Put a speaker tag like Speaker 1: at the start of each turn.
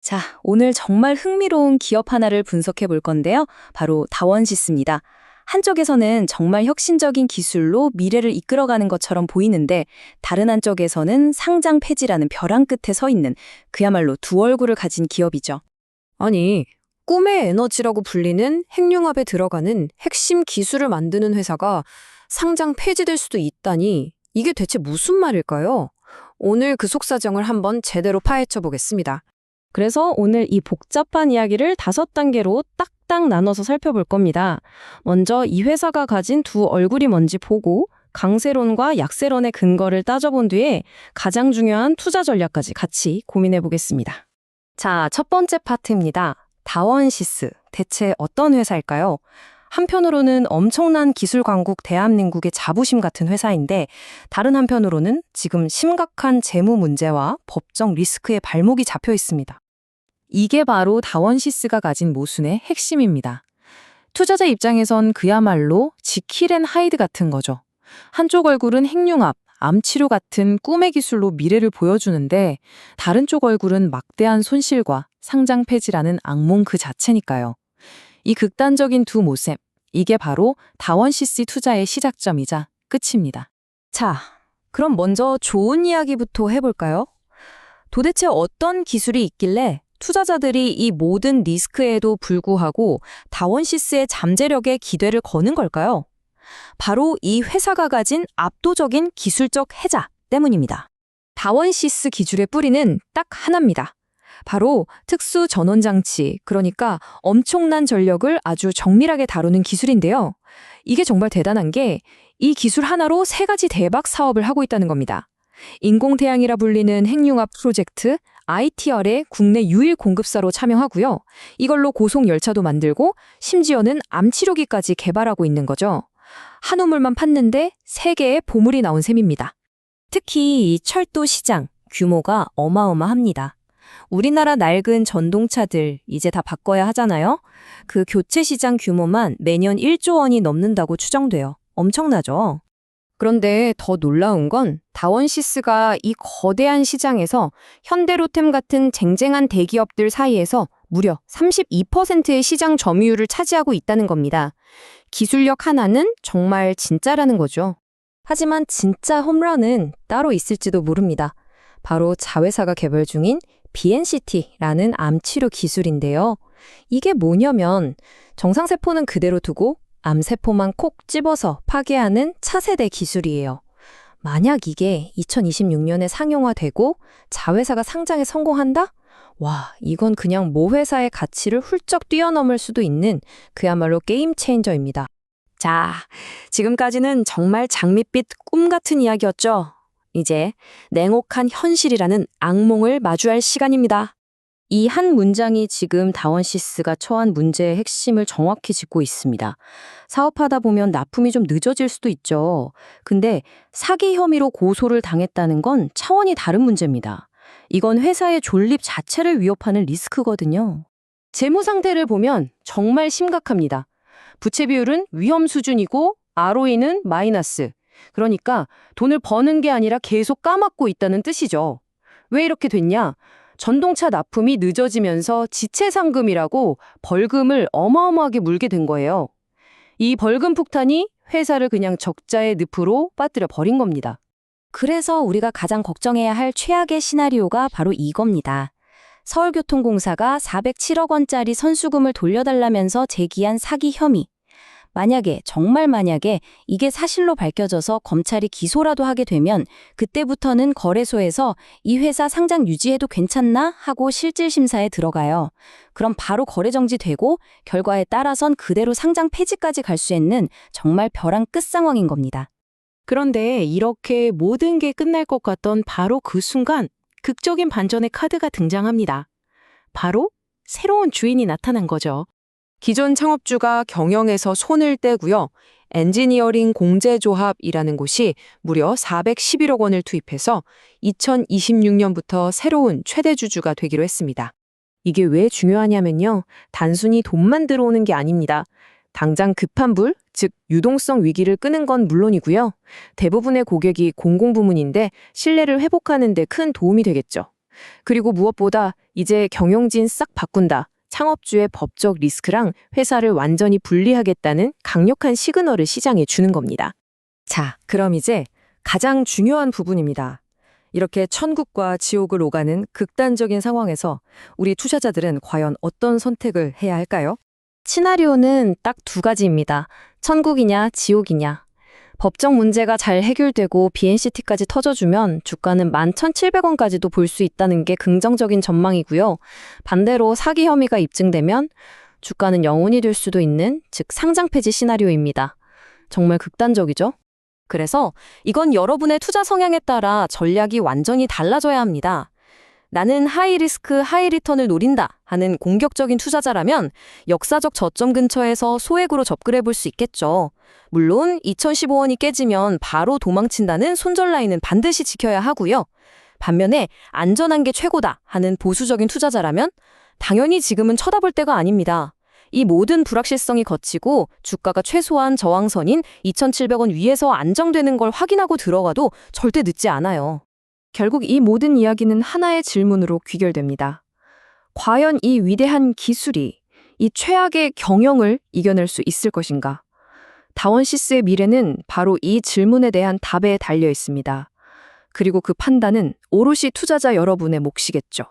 Speaker 1: 자, 오늘 정말 흥미로운 기업 하나를 분석해 볼 건데요. 바로 다원시스입니다. 한쪽에서는 정말 혁신적인 기술로 미래를 이끌어가는 것처럼 보이는데 다른 한쪽에서는 상장 폐지라는 벼랑 끝에 서 있는 그야말로 두 얼굴을 가진 기업이죠.
Speaker 2: 아니, 꿈의 에너지라고 불리는 핵융합에 들어가는 핵심 기술을 만드는 회사가 상장 폐지될 수도 있다니 이게 대체 무슨 말일까요? 오늘 그 속사정을 한번 제대로 파헤쳐 보겠습니다.
Speaker 1: 그래서 오늘 이 복잡한 이야기를 5단계로 딱딱 나눠서 살펴볼 겁니다. 먼저 이 회사가 가진 두 얼굴이 뭔지 보고 강세론과 약세론의 근거를 따져본 뒤에 가장 중요한 투자 전략까지 같이 고민해 보겠습니다. 자, 첫 번째 파트입니다. 다원시스, 대체 어떤 회사일까요? 한편으로는 엄청난 기술 강국 대한민국의 자부심 같은 회사인데 다른 한편으로는 지금 심각한 재무 문제와 법정 리스크에 발목이 잡혀 있습니다. 이게 바로 다원시스가 가진 모순의 핵심입니다. 투자자 입장에선 그야말로 지킬 앤 하이드 같은 거죠. 한쪽 얼굴은 핵융합, 암치료 같은 꿈의 기술로 미래를 보여주는데 다른 쪽 얼굴은 막대한 손실과 상장 폐지라는 악몽 그 자체니까요. 이 극단적인 두 모습, 이게 바로 다원시스 투자의 시작점이자 끝입니다. 자, 그럼 먼저 좋은 이야기부터 해볼까요? 도대체 어떤 기술이 있길래 투자자들이 이 모든 리스크에도 불구하고 다원시스의 잠재력에 기대를 거는 걸까요? 바로 이 회사가 가진 압도적인 기술적 해자 때문입니다. 다원시스 기술의 뿌리는 딱 하나입니다. 바로 특수 전원장치, 그러니까 엄청난 전력을 아주 정밀하게 다루는 기술인데요. 이게 정말 대단한 게 이 기술 하나로 3가지 대박 사업을 하고 있다는 겁니다. 인공태양이라 불리는 핵융합 프로젝트 ITR의 국내 유일 공급사로 참여하고요. 이걸로 고속 열차도 만들고 심지어는 암치료기까지 개발하고 있는 거죠. 한 우물만 팠는데 3개의 보물이 나온 셈입니다. 특히 이 철도 시장 규모가 어마어마합니다. 우리나라 낡은 전동차들 이제 다 바꿔야 하잖아요. 그 교체 시장 규모만 매년 1조 원이 넘는다고 추정돼요. 엄청나죠?
Speaker 2: 그런데 더 놀라운 건 다원시스가 이 거대한 시장에서 현대로템 같은 쟁쟁한 대기업들 사이에서 무려 32%의 시장 점유율을 차지하고 있다는 겁니다. 기술력 하나는 정말 진짜라는 거죠.
Speaker 1: 하지만 진짜 홈런은 따로 있을지도 모릅니다. 바로 자회사가 개발 중인 BNCT라는 암치료 기술인데요. 이게 뭐냐면 정상세포는 그대로 두고 암세포만 콕 집어서 파괴하는 차세대 기술이에요. 만약 이게 2026년에 상용화되고 자회사가 상장에 성공한다? 와, 이건 그냥 모 회사의 가치를 훌쩍 뛰어넘을 수도 있는 그야말로 게임 체인저입니다. 자, 지금까지는 정말 장밋빛 꿈 같은 이야기였죠. 이제 냉혹한 현실이라는 악몽을 마주할 시간입니다. 이 한 문장이 지금 다원시스가 처한 문제의 핵심을 정확히 짚고 있습니다. 사업하다 보면 납품이 좀 늦어질 수도 있죠. 근데 사기 혐의로 고소를 당했다는 건 차원이 다른 문제입니다. 이건 회사의 존립 자체를 위협하는 리스크거든요. 재무 상태를 보면 정말 심각합니다. 부채 비율은 위험 수준이고 ROE는 마이너스. 그러니까 돈을 버는 게 아니라 계속 까먹고 있다는 뜻이죠. 왜 이렇게 됐냐? 전동차 납품이 늦어지면서 지체상금이라고 벌금을 어마어마하게 물게 된 거예요. 이 벌금 폭탄이 회사를 그냥 적자의 늪으로 빠뜨려 버린 겁니다. 그래서 우리가 가장 걱정해야 할 최악의 시나리오가 바로 이겁니다. 서울교통공사가 407억 원짜리 선수금을 돌려달라면서 제기한 사기 혐의. 정말 만약에 이게 사실로 밝혀져서 검찰이 기소라도 하게 되면 그때부터는 거래소에서 이 회사 상장 유지해도 괜찮나 하고 실질심사에 들어가요. 그럼 바로 거래 정지되고 결과에 따라선 그대로 상장 폐지까지 갈 수 있는 정말 벼랑 끝 상황인 겁니다.
Speaker 3: 그런데 이렇게 모든 게 끝날 것 같던 바로 그 순간 극적인 반전의 카드가 등장합니다. 바로 새로운 주인이 나타난 거죠. 기존 창업주가 경영에서 손을 떼고요. 엔지니어링 공제조합이라는 곳이 무려 411억 원을 투입해서 2026년부터 새로운 최대 주주가 되기로 했습니다. 이게 왜 중요하냐면요. 단순히 돈만 들어오는 게 아닙니다. 당장 급한 불, 즉 유동성 위기를 끄는 건 물론이고요. 대부분의 고객이 공공부문인데 신뢰를 회복하는 데 큰 도움이 되겠죠. 그리고 무엇보다 이제 경영진 싹 바꾼다. 창업주의 법적 리스크랑 회사를 완전히 분리하겠다는 강력한 시그널을 시장에 주는 겁니다.
Speaker 2: 자, 그럼 이제 가장 중요한 부분입니다. 이렇게 천국과 지옥을 오가는 극단적인 상황에서 우리 투자자들은 과연 어떤 선택을 해야 할까요?
Speaker 1: 시나리오는 딱 두 가지입니다. 천국이냐, 지옥이냐. 법적 문제가 잘 해결되고 BNCT까지 터져주면 주가는 11,700원까지도 볼 수 있다는 게 긍정적인 전망이고요. 반대로 사기 혐의가 입증되면 주가는 영혼이 될 수도 있는, 즉 상장 폐지 시나리오입니다. 정말 극단적이죠?
Speaker 4: 그래서 이건 여러분의 투자 성향에 따라 전략이 완전히 달라져야 합니다. 나는 하이 리스크, 하이 리턴을 노린다 하는 공격적인 투자자라면 역사적 저점 근처에서 소액으로 접근해 볼 수 있겠죠. 물론 2015원이 깨지면 바로 도망친다는 손절 라인은 반드시 지켜야 하고요. 반면에 안전한 게 최고다 하는 보수적인 투자자라면 당연히 지금은 쳐다볼 때가 아닙니다. 이 모든 불확실성이 거치고 주가가 최소한 저항선인 2,700원 위에서 안정되는 걸 확인하고 들어가도 절대 늦지 않아요.
Speaker 2: 결국 이 모든 이야기는 하나의 질문으로 귀결됩니다. 과연 이 위대한 기술이 이 최악의 경영을 이겨낼 수 있을 것인가? 다원시스의 미래는 바로 이 질문에 대한 답에 달려 있습니다. 그리고 그 판단은 오롯이 투자자 여러분의 몫이겠죠.